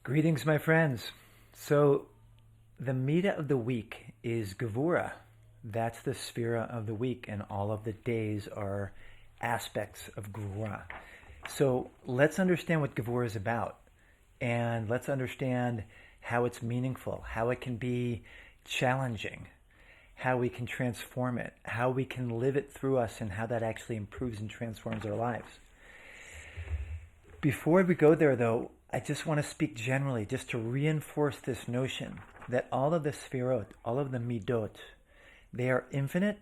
Greetings, my friends. So, the Midah of the week is Gevurah. That's the Sefirat of the week, and all of the days are aspects of Gevurah. So, let's understand what Gevurah is about, and let's understand how it's meaningful, how it can be challenging, how we can transform it, how we can live it through us, and how that actually improves and transforms our lives. Before we go there, though, I just want to speak generally, just to reinforce this notion that all of the Sefirot, all of the Midot, they are infinite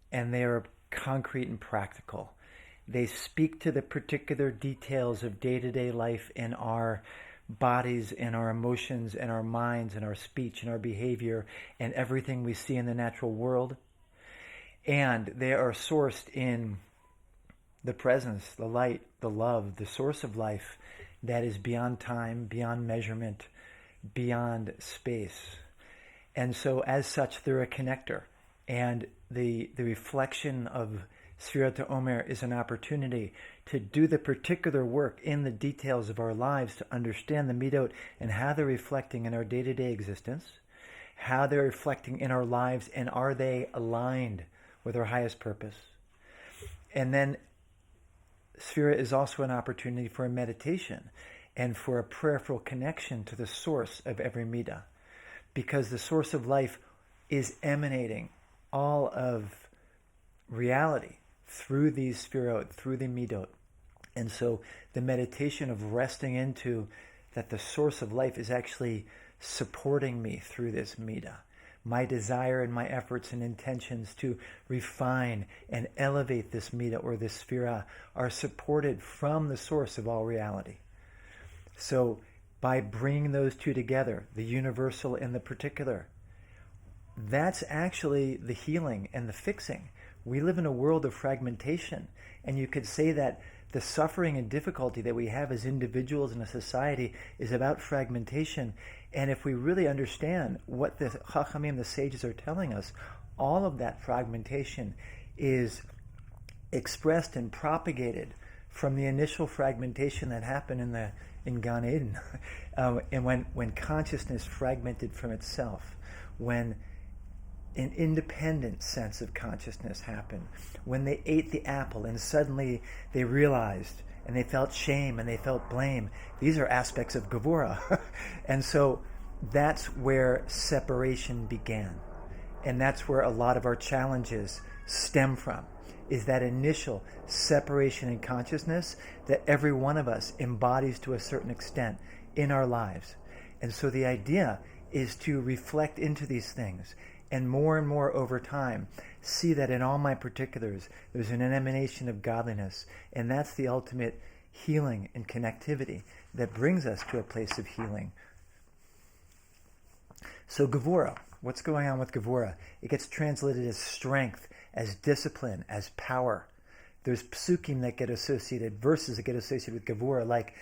and they are concrete and practical. They speak to the particular details of day-to-day life in our bodies, in our emotions, in our minds, in our speech, in our behavior, and everything we see in the natural world. And they are sourced in the presence, the light, the love, the source of life that is beyond time, beyond measurement, beyond space. And so as such, they're a connector. And the reflection of Sefirat HaOmer is an opportunity to do the particular work in the details of our lives to understand the midot and how they're reflecting in our day-to-day existence, how they're reflecting in our lives, and are they aligned with our highest purpose. And then Sefirat is also an opportunity for a meditation and for a prayerful connection to the source of every midah, because the source of life is emanating all of reality through these Sefirot, through the midot. And so the meditation of resting into that the source of life is actually supporting me through this midah. My desire and my efforts and intentions to refine and elevate this midah or this sefirah are supported from the source of all reality. So by bringing those two together, the universal and the particular, that's actually the healing and the fixing. We live in a world of fragmentation, and you could say that the suffering and difficulty that we have as individuals in a society is about fragmentation. And if we really understand what the Chachamim, the sages, are telling us, all of that fragmentation is expressed and propagated from the initial fragmentation that happened in Gan Eden. And when consciousness fragmented from itself, when an independent sense of consciousness happened, when they ate the apple and suddenly they realized and they felt shame and they felt blame. These are aspects of Gevurah. And so that's where separation began. And that's where a lot of our challenges stem from, is that initial separation in consciousness that every one of us embodies to a certain extent in our lives. And so the idea is to reflect into these things and more over time see that in all my particulars there's an emanation of godliness, and that's the ultimate healing and connectivity that brings us to a place of healing. So Gevurah, what's going on with Gevurah? It gets translated as strength, as discipline, as power. There's psukim that get associated, verses that get associated with Gevurah, like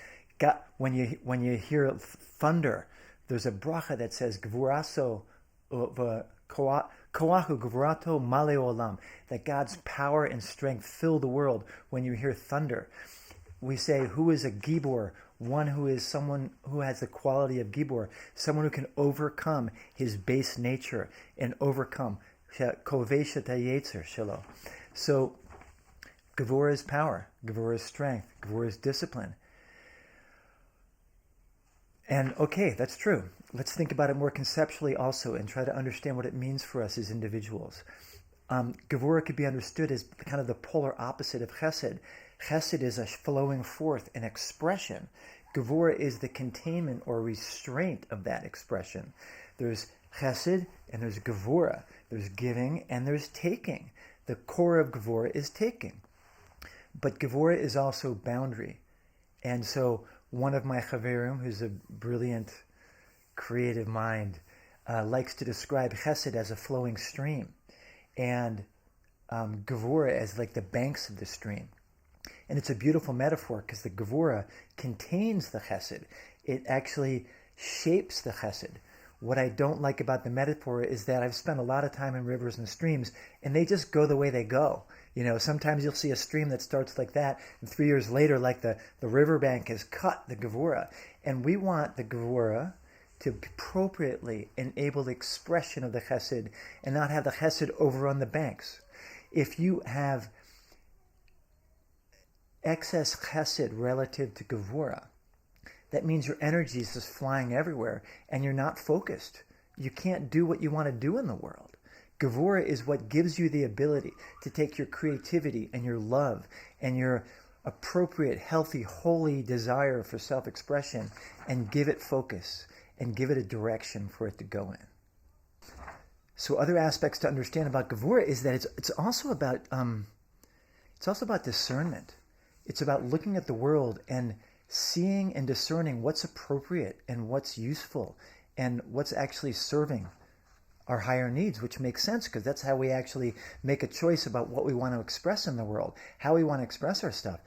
when you hear thunder, there's a bracha that says Gevuraso Koahu Gevurato Male Olam, that God's power and strength fill the world. When you hear thunder, we say, who is a gibor? One who is someone who has the quality of gibor, someone who can overcome his base nature and overcome kovesha tayetzer shelo. So Gevurah is power, Gevurah is strength, Gevurah is discipline. And okay, that's true. Let's think about it more conceptually also and try to understand what it means for us as individuals. Gevurah could be understood as kind of the polar opposite of chesed. Chesed is a flowing forth, an expression. Gevurah is the containment or restraint of that expression. There's chesed and there's Gevurah. There's giving and there's taking. The core of Gevurah is taking. But Gevurah is also boundary. And so one of my chaverim, who's a brilliant, creative mind, likes to describe chesed as a flowing stream, and Gevurah as like the banks of the stream. And it's a beautiful metaphor because the Gevurah contains the chesed. It actually shapes the chesed. What I don't like about the metaphor is that I've spent a lot of time in rivers and streams, and they just go the way they go. You know, sometimes you'll see a stream that starts like that, and 3 years later, like the riverbank has cut the Gevurah, And we want the Gevurah to appropriately enable the expression of the chesed and not have the chesed overrun the banks. If you have excess chesed relative to Gevurah, that means your energy is just flying everywhere and you're not focused. You can't do what you want to do in the world. Gevurah is what gives you the ability to take your creativity and your love and your appropriate, healthy, holy desire for self-expression and give it focus and give it a direction for it to go in. So other aspects to understand about Gevurah is that it's also about discernment. It's about looking at the world and seeing and discerning what's appropriate and what's useful and what's actually serving our higher needs, which makes sense because that's how we actually make a choice about what we want to express in the world, how we want to express our stuff.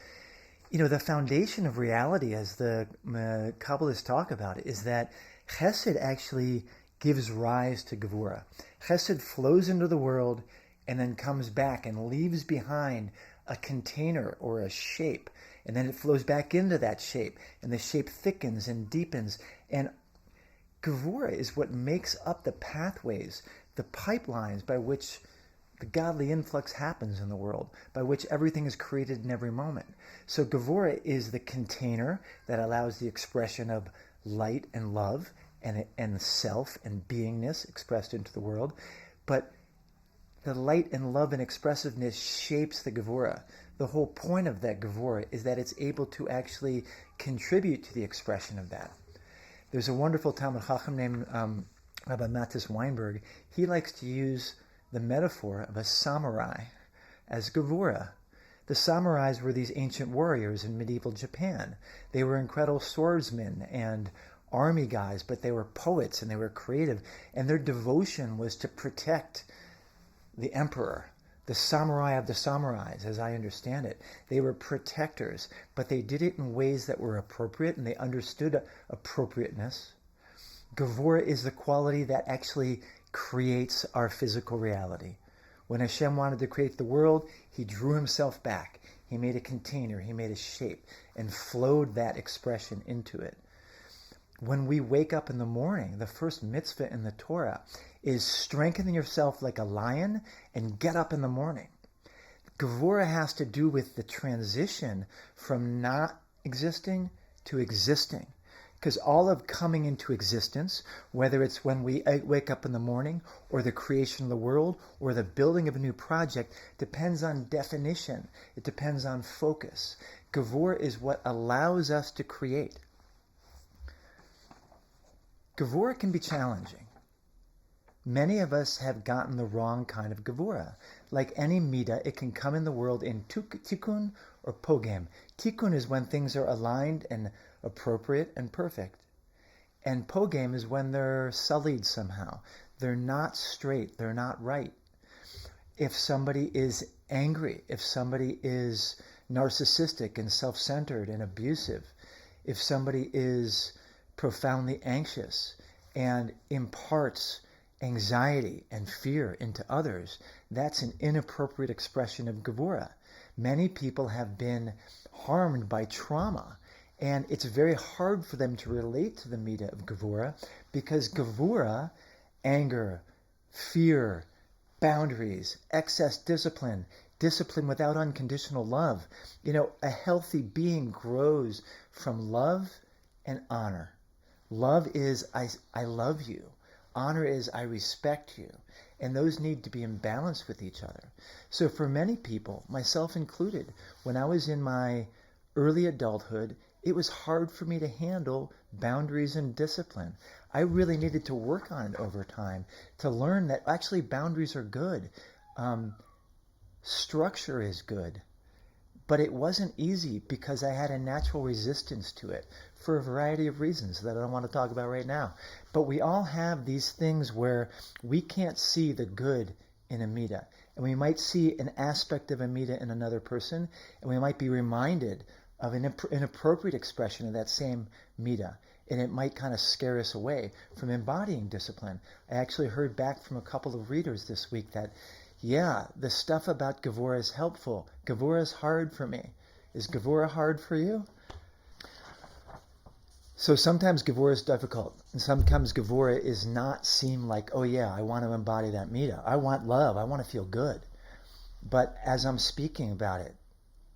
You know, the foundation of reality, as the Kabbalists talk about it, is that Chesed actually gives rise to Gevurah. Chesed flows into the world and then comes back and leaves behind a container or a shape. And then it flows back into that shape. And the shape thickens and deepens. And Gevurah is what makes up the pathways, the pipelines by which the godly influx happens in the world, by which everything is created in every moment. So Gevurah is the container that allows the expression of light and love and self and beingness expressed into the world. But the light and love and expressiveness shapes the Gevurah. The whole point of that Gevurah is that it's able to actually contribute to the expression of that. There's a wonderful Talmud Chacham named Rabbi Matis Weinberg. He likes to use the metaphor of a samurai as Gevurah. The samurais were these ancient warriors in medieval Japan. They were incredible swordsmen and army guys, but they were poets and they were creative. And their devotion was to protect the emperor, the samurai of the samurais, as I understand it. They were protectors, but they did it in ways that were appropriate and they understood appropriateness. Gevurah is the quality that actually creates our physical reality. When Hashem wanted to create the world, he drew himself back. He made a container, he made a shape, and flowed that expression into it. When we wake up in the morning, the first mitzvah in the Torah is strengthen yourself like a lion and get up in the morning. Gevurah has to do with the transition from not existing to existing. Because all of coming into existence, whether it's when we wake up in the morning or the creation of the world or the building of a new project, depends on definition. It depends on focus. Gevurah is what allows us to create. Gevurah can be challenging. Many of us have gotten the wrong kind of Gevurah. Like any midah, it can come in the world in tikkun or pogam. Tikkun is when things are aligned and appropriate and perfect. And pogam is when they're sullied somehow. They're not straight. They're not right. If somebody is angry, if somebody is narcissistic and self-centered and abusive, if somebody is profoundly anxious and imparts anxiety and fear into others, that's an inappropriate expression of Gevurah. Many people have been harmed by trauma, and it's very hard for them to relate to the midah of Gevurah because Gevurah, anger, fear, boundaries, excess discipline, discipline without unconditional love. You know, a healthy being grows from love and honor. Love is, I love you. Honor is, I respect you. And those need to be in balance with each other. So for many people, myself included, when I was in my early adulthood, it was hard for me to handle boundaries and discipline. I really needed to work on it over time to learn that actually boundaries are good. Structure is good. But it wasn't easy because I had a natural resistance to it for a variety of reasons that I don't want to talk about right now. But we all have these things where we can't see the good in a midah. And we might see an aspect of a midah in another person, and we might be reminded of an inappropriate expression of that same midah. And it might kind of scare us away from embodying discipline. I actually heard back from a couple of readers this week that, yeah, the stuff about Gevurah is helpful. Gevurah is hard for me. Is Gevurah hard for you? So sometimes Gevurah is difficult, and sometimes Gevurah is not seem like, oh yeah, I want to embody that Mida. I want love. I want to feel good. But as I'm speaking about it,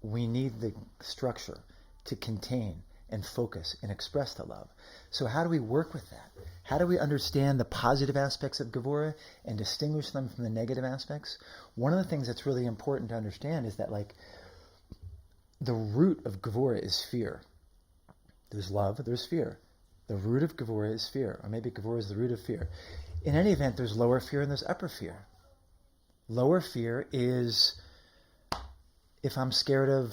we need the structure to contain and focus and express the love. So how do we work with that? How do we understand the positive aspects of Gevurah and distinguish them from the negative aspects? One of the things that's really important to understand is that, like, the root of Gevurah is fear. There's love, there's fear. The root of Gevurah is fear, or maybe Gevurah is the root of fear. In any event, there's lower fear and there's upper fear. Lower fear is if I'm scared of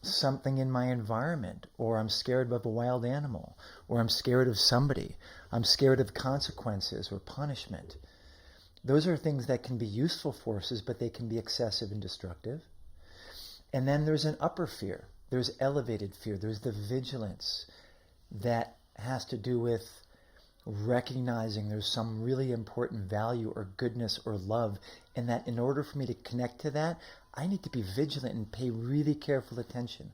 something in my environment, or I'm scared of a wild animal, or I'm scared of somebody, I'm scared of consequences or punishment. Those are things that can be useful forces, but they can be excessive and destructive. And then there's an upper fear. There's elevated fear. There's the vigilance that has to do with recognizing there's some really important value or goodness or love, and that in order for me to connect to that, I need to be vigilant and pay really careful attention.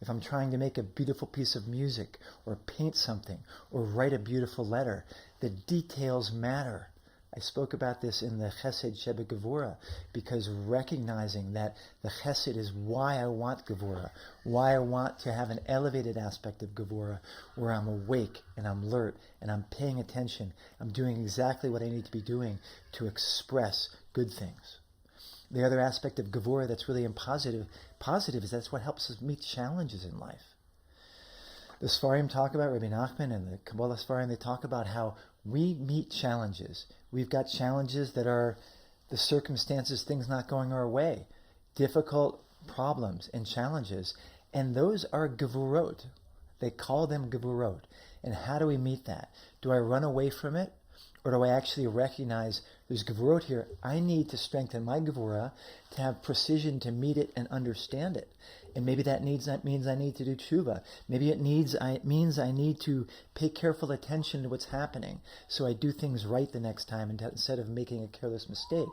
If I'm trying to make a beautiful piece of music or paint something or write a beautiful letter, the details matter. I spoke about this in the Chesed Shebe Gevurah, because recognizing that the Chesed is why I want Gevurah, why I want to have an elevated aspect of Gevurah, where I'm awake and I'm alert and I'm paying attention. I'm doing exactly what I need to be doing to express good things. The other aspect of Gevurah that's really positive is that's what helps us meet challenges in life. The Sfarim talk about, Rabbi Nachman and the Kabbalah Sfarim, they talk about how we meet challenges. We've got challenges that are the circumstances, things not going our way, difficult problems and challenges, and those are Gevurot. They call them Gevurot. And how do we meet that? Do I run away from it? Or do I actually recognize there's Gevurot here? I need to strengthen my Gevurah to have precision to meet it and understand it. And maybe that means I need to do tshuva. Maybe it means I need to pay careful attention to what's happening, so I do things right the next time instead of making a careless mistake.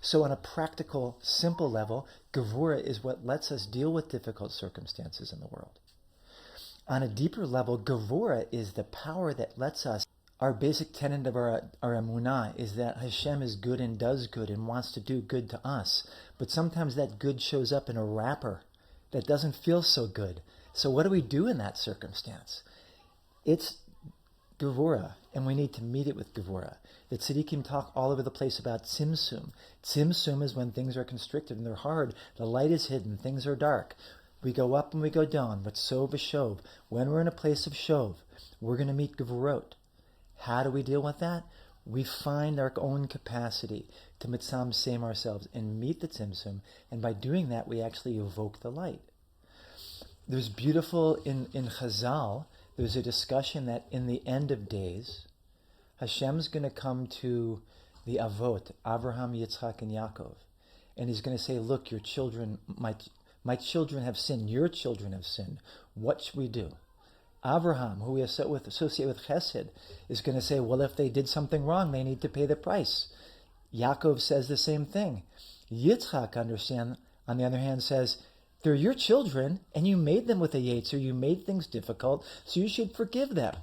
So on a practical, simple level, Gevurah is what lets us deal with difficult circumstances in the world. On a deeper level, Gevurah is the power that lets us. Our basic tenet of our emunah is that Hashem is good and does good and wants to do good to us. But sometimes that good shows up in a wrapper that doesn't feel so good. So what do we do in that circumstance? It's Gevurah, and we need to meet it with Gevurah. The tzaddikim talk all over the place about tzimtzum. Tzimtzum is when things are constricted and they're hard. The light is hidden, things are dark. We go up and we go down, but sov v'shov. When we're in a place of shov, we're going to meet Gevurot. How do we deal with that? We find our own capacity to mitzam same ourselves and meet the tzimtzum, and by doing that, we actually evoke the light. There's beautiful, in Chazal, there's a discussion that in the end of days, Hashem's going to come to the Avot, Abraham, Yitzchak, and Yaakov, and he's going to say, look, your children, my children have sinned, your children have sinned. What should we do? Abraham, who we associate with Chesed, is going to say, well, if they did something wrong, they need to pay the price. Yaakov says the same thing. Yitzchak, on the other hand, says, they're your children, and you made them with a yetzer, you made things difficult, so you should forgive them.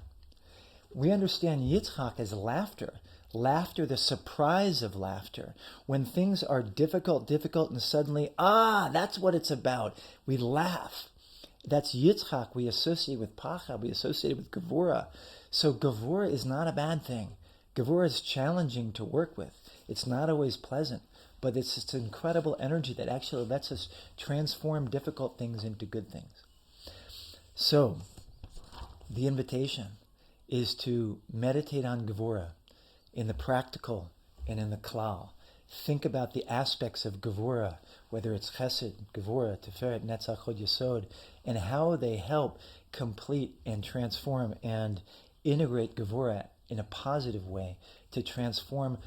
We understand Yitzchak as laughter. Laughter, the surprise of laughter. When things are difficult, and suddenly, that's what it's about. We laugh. That's Yitzchak. We associate with Pacha. We associate with Gevurah. So Gevurah is not a bad thing. Gevurah is challenging to work with. It's not always pleasant, but it's this incredible energy that actually lets us transform difficult things into good things. So, the invitation is to meditate on Gevurah in the practical and in the klal. Think about the aspects of Gevurah, whether it's Chesed, Gevurah, Sefirat, Netzach, Hod Yesod, and how they help complete and transform and integrate Gevurah in a positive way to transform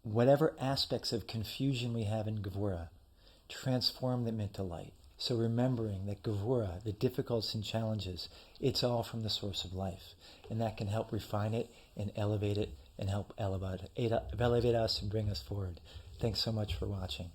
whatever aspects of confusion we have in Gevurah, transform them into light. So remembering that Gevurah, the difficulties and challenges, it's all from the source of life. And that can help refine it and elevate it and help elevate us and bring us forward. Thanks so much for watching.